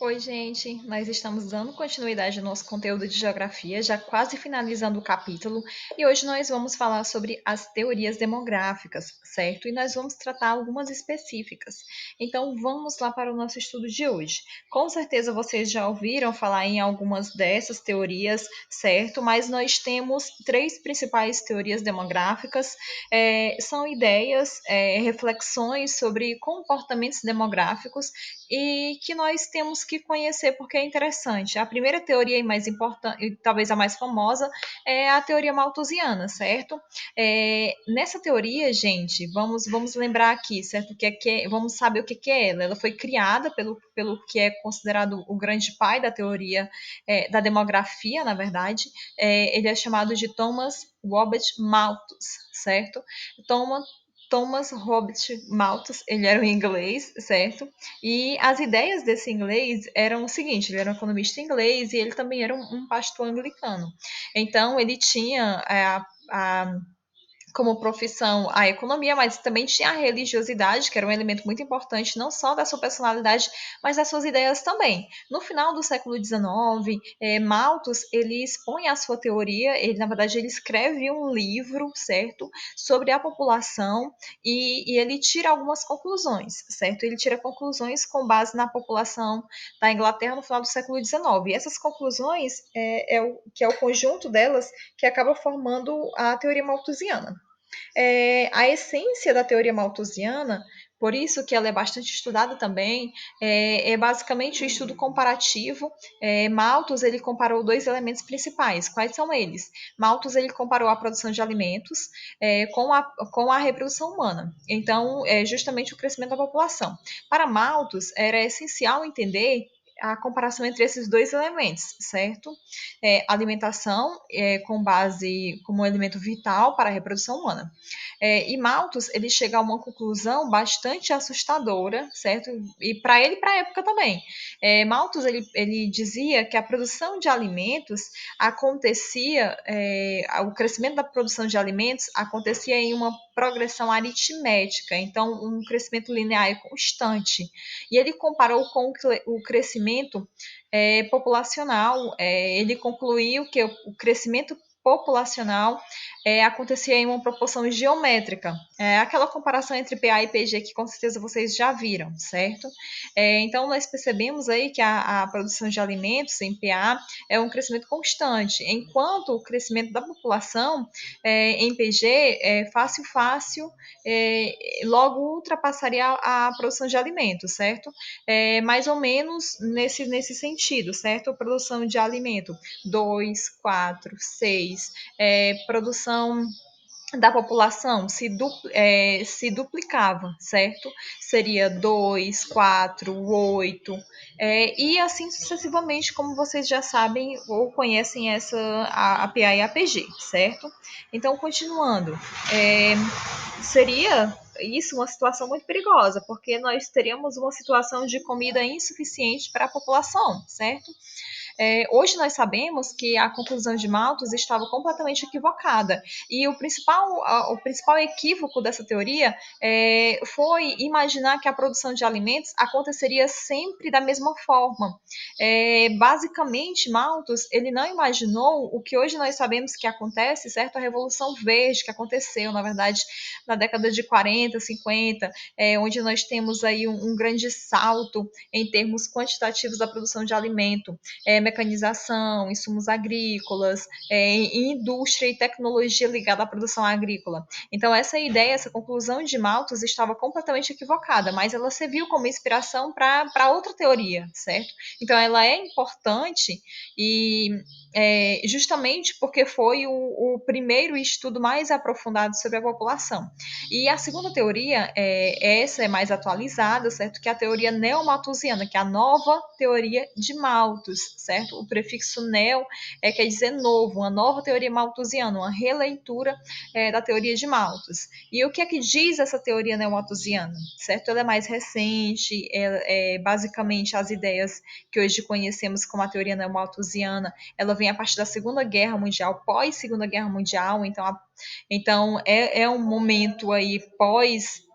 Oi, gente. Nós estamos dando continuidade ao nosso conteúdo de geografia, já quase finalizando o capítulo, e hoje nós vamos falar sobre as teorias demográficas, certo? E nós vamos tratar algumas específicas. Então, vamos lá para o nosso estudo de hoje. Com certeza vocês já ouviram falar em algumas dessas teorias, certo? Mas nós temos três principais teorias demográficas. São ideias, reflexões sobre comportamentos demográficos e que nós temos que conhecer porque é interessante. A primeira teoria e mais importante, e talvez a mais famosa, é a teoria malthusiana, certo? Nessa teoria, gente, vamos lembrar aqui, certo? Vamos saber o que é ela. Ela foi criada pelo que é considerado o grande pai da teoria da demografia, na verdade. Ele é chamado de Thomas Robert Malthus, certo? Thomas Thomas Robert Malthus, ele era um inglês, certo? E as ideias desse inglês eram o seguinte: ele era um economista inglês e ele também era um pastor anglicano. Então, ele tinha como profissão a economia, mas também tinha a religiosidade, que era um elemento muito importante, não só da sua personalidade, mas das suas ideias também. No final do século XIX, Malthus, ele expõe a sua teoria, na verdade, ele escreve um livro, certo, sobre a população e ele tira algumas conclusões, certo? Ele tira conclusões com base na população da Inglaterra no final do século XIX. E essas conclusões que é o conjunto delas que acaba formando a teoria malthusiana. A essência da teoria malthusiana, por isso que ela é bastante estudada também, é basicamente o estudo comparativo. Malthus ele comparou dois elementos principais. Quais são eles? Malthus ele comparou a produção de alimentos com a reprodução humana. Então, é justamente o crescimento da população. Para Malthus, era essencial entender a comparação entre esses dois elementos, certo? Alimentação com base como um elemento vital para a reprodução humana. E Malthus ele chega a uma conclusão bastante assustadora, certo? E para ele e para a época também. Malthus ele dizia que a produção de alimentos acontecia, o crescimento da produção de alimentos acontecia em uma progressão aritmética, então um crescimento linear e constante. E ele comparou com o crescimento populacional. Ele concluiu que o crescimento populacional acontecia em uma proporção geométrica. Aquela comparação entre PA e PG que com certeza vocês já viram, certo? Então, nós percebemos aí que a produção de alimentos em PA é um crescimento constante, enquanto o crescimento da população em PG fácil, logo ultrapassaria a produção de alimentos, certo? Mais ou menos nesse sentido, certo? A produção de alimento, 2, 4, 6, produção da população se duplicava, certo? Seria 2, 4, 8, e assim sucessivamente, como vocês já sabem ou conhecem a PA e a PG, certo? Então, continuando, seria isso uma situação muito perigosa, porque nós teríamos uma situação de comida insuficiente para a população, certo? Hoje nós sabemos que a conclusão de Malthus estava completamente equivocada. E o principal equívoco dessa teoria foi imaginar que a produção de alimentos aconteceria sempre da mesma forma. Basicamente, Malthus ele não imaginou o que hoje nós sabemos que acontece, certo? A Revolução Verde, que aconteceu, na verdade, na década de 40, 50, onde nós temos aí um grande salto em termos quantitativos da produção de alimento, mecanização, insumos agrícolas, indústria e tecnologia ligada à produção agrícola. Então, essa ideia, essa conclusão de Malthus estava completamente equivocada, mas ela serviu como inspiração para outra teoria, certo? Então, ela é importante e justamente porque foi o primeiro estudo mais aprofundado sobre a população. E a segunda teoria, essa é mais atualizada, certo? Que é a teoria neomalthusiana, que é a nova teoria de Malthus, certo? O prefixo neo quer dizer novo, uma nova teoria malthusiana, uma releitura da teoria de Malthus. E o que é que diz essa teoria neomalthusiana, certo? Ela é mais recente, basicamente as ideias que hoje conhecemos como a teoria neomalthusiana, ela vem a partir da Segunda Guerra Mundial, pós-Segunda Guerra Mundial, então é um momento aí pós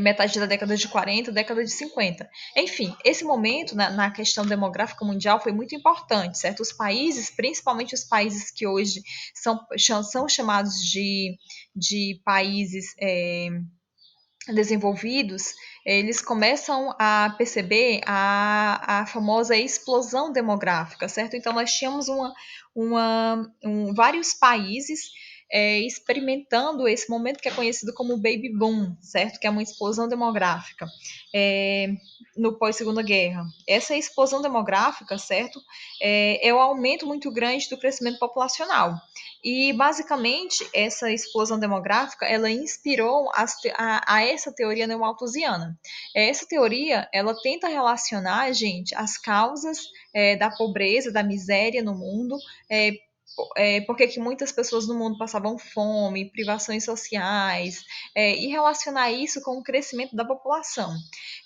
metade da década de 40, década de 50. Enfim, esse momento na questão demográfica mundial foi muito importante, certo? Os países, principalmente os países que hoje são chamados de países desenvolvidos, eles começam a perceber a famosa explosão demográfica, certo? Então, nós tínhamos vários países experimentando esse momento que é conhecido como baby boom, certo? Que é uma explosão demográfica é, no pós-segunda guerra. Essa explosão demográfica, certo? É o aumento muito grande do crescimento populacional. E, basicamente, essa explosão demográfica, ela inspirou a essa teoria neomalthusiana. Essa teoria, ela tenta relacionar, gente, as causas da pobreza, da miséria no mundo, é, porque que muitas pessoas no mundo passavam fome, privações sociais, e relacionar isso com o crescimento da população.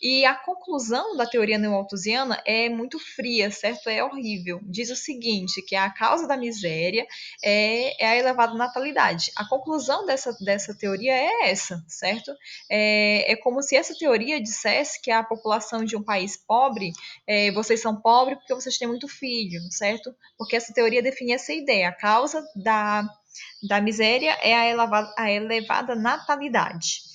E a conclusão da teoria neomalthusiana é muito fria, certo? É horrível. Diz o seguinte, que a causa da miséria é a elevada natalidade. A conclusão dessa teoria é essa, certo? É como se essa teoria dissesse que a população de um país pobre, vocês são pobres porque vocês têm muito filho, certo? Porque essa teoria define essa ideia. A causa da miséria é a elevada natalidade.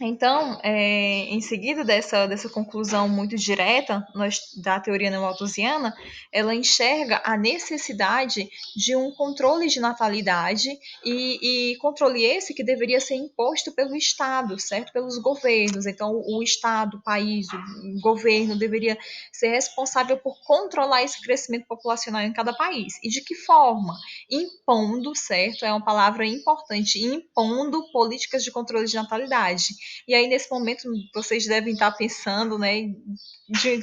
Então, em seguida dessa conclusão muito direta da teoria neomalthusiana, ela enxerga a necessidade de um controle de natalidade e controle esse que deveria ser imposto pelo Estado, certo? Pelos governos. Então, o Estado, o país, o governo deveria ser responsável por controlar esse crescimento populacional em cada país. E de que forma? Impondo, certo? É uma palavra importante, impondo políticas de controle de natalidade. E aí, nesse momento, vocês devem estar pensando, né,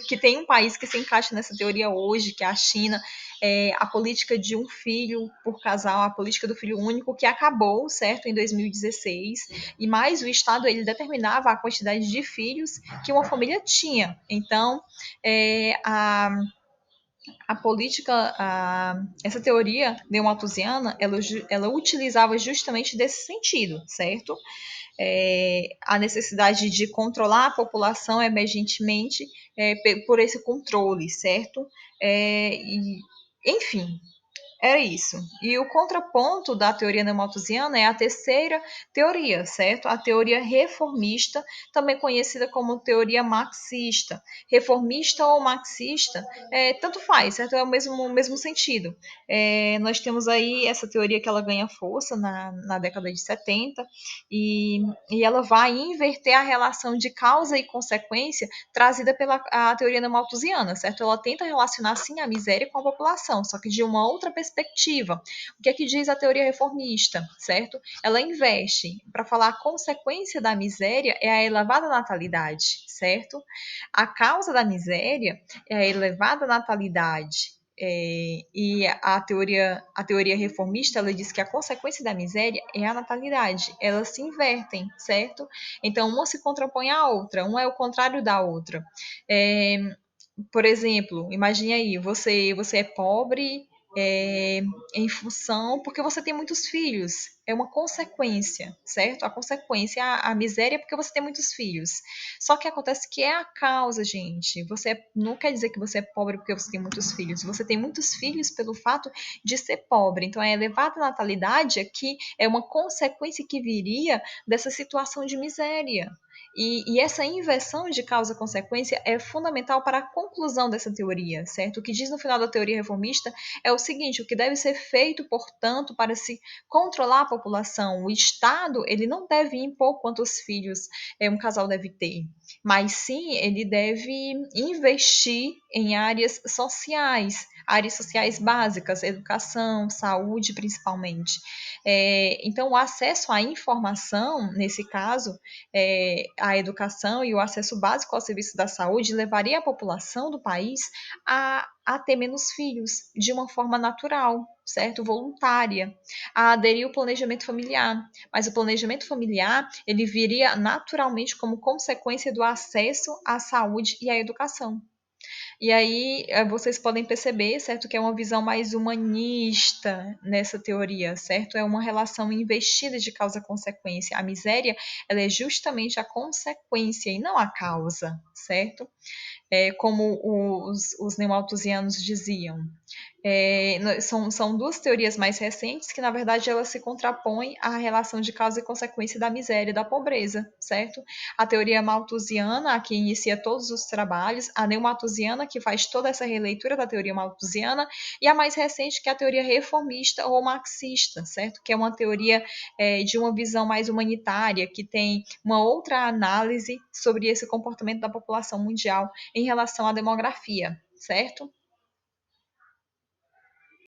que tem um país que se encaixa nessa teoria hoje, que é a China, a política de um filho por casal, a política do filho único, que acabou, certo, em 2016, e mais o Estado, ele determinava a quantidade de filhos que uma família tinha. Então, a política, essa teoria neomalthusiana, ela utilizava justamente desse sentido, certo? A necessidade de controlar a população emergentemente por esse controle, certo? Enfim, é isso. E o contraponto da teoria neomalthusiana é a terceira teoria, certo? A teoria reformista, também conhecida como teoria marxista. Reformista ou marxista, tanto faz, certo? É o mesmo sentido. Nós temos aí essa teoria que ela ganha força na década de 70 e ela vai inverter a relação de causa e consequência trazida pela a teoria neomalthusiana, certo? Ela tenta relacionar, sim, a miséria com a população, só que de uma outra perspectiva. O que é que diz a teoria reformista, certo? Ela investe. Para falar a consequência da miséria é a elevada natalidade, certo? A causa da miséria é a elevada natalidade. E a teoria reformista, ela diz que a consequência da miséria é a natalidade. Elas se invertem, certo? Então, uma se contrapõe à outra, uma é o contrário da outra. É, por exemplo, imagine aí, você é pobre é, em função porque você tem muitos filhos. É uma consequência, certo? A consequência, a miséria é porque você tem muitos filhos. Só que acontece que é a causa, gente. Você não quer dizer que você é pobre porque você tem muitos filhos. Você tem muitos filhos pelo fato de ser pobre. Então, a elevada natalidade aqui é uma consequência que viria dessa situação de miséria. E essa inversão de causa-consequência é fundamental para a conclusão dessa teoria, certo? O que diz no final da teoria reformista é o seguinte: o que deve ser feito, portanto, para se controlar a população? O Estado, ele não deve impor quantos filhos um casal deve ter, mas sim ele deve investir em áreas sociais básicas, educação, saúde, principalmente. Então, o acesso à informação, nesse caso, a educação e o acesso básico ao serviço da saúde levaria a população do país a ter menos filhos de uma forma natural, certo? Voluntária, a aderir ao planejamento familiar. Mas o planejamento familiar, ele viria naturalmente como consequência do acesso à saúde e à educação. E aí vocês podem perceber, certo, que é uma visão mais humanista nessa teoria, certo? É uma relação investida de causa-consequência. A miséria, ela é justamente a consequência e não a causa, certo? Como os neomalthusianos diziam. São duas teorias mais recentes que, na verdade, elas se contrapõem à relação de causa e consequência da miséria e da pobreza, certo? A teoria malthusiana, a que inicia todos os trabalhos, a neomalthusiana, que faz toda essa releitura da teoria malthusiana, e a mais recente, que é a teoria reformista ou marxista, certo? Que é uma teoria de uma visão mais humanitária, que tem uma outra análise sobre esse comportamento da população mundial em relação à demografia, certo?